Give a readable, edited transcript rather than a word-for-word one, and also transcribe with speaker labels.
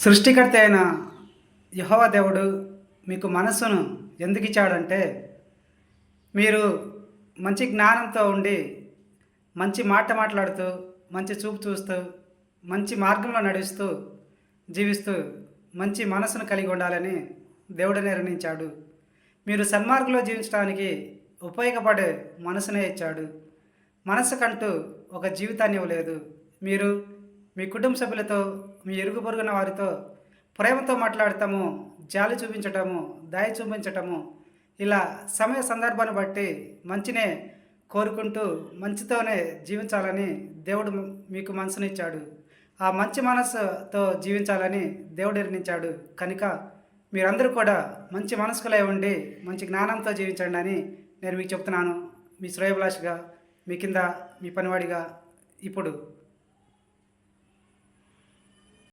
Speaker 1: సృష్టికర్త అయిన యెహోవా దేవుడు మీకు మనస్సును ఎందుకు ఇచ్చాడంటే, మీరు మంచి జ్ఞానంతో ఉండి, మంచి మాట మాట్లాడుతూ, మంచి చూపు చూస్తూ, మంచి మార్గంలో నడుస్తూ, జీవిస్తూ, మంచి మనసును కలిగి ఉండాలని దేవుడు నిర్ణయించాడు. మీరు సన్మార్గంలో జీవించడానికి ఉపయోగపడే మనసునే ఇచ్చాడు. మనసుకంటూ ఒక జీవితాన్ని ఇవ్వలేదు. మీరు మీ కుటుంబ సభ్యులతో, మీ ఇరుగు పొరుగున వారితో ప్రేమతో మాట్లాడటము, జాలి చూపించటము, దయ చూపించటము, ఇలా సమయ సందర్భాన్ని బట్టి మంచినే కోరుకుంటూ మంచితోనే జీవించాలని దేవుడు మీకు మనసునిచ్చాడు. ఆ మంచి మనస్సుతో జీవించాలని దేవుడు నిర్ణయించాడు. కనుక మీరందరూ కూడా మంచి మనస్కులై ఉండి మంచి జ్ఞానంతో జీవించండి అని నేను మీకు చెప్తున్నాను. మీ శ్రేయోభిలాషిగా, మీ కింద మీ పనివాడిగా ఇప్పుడు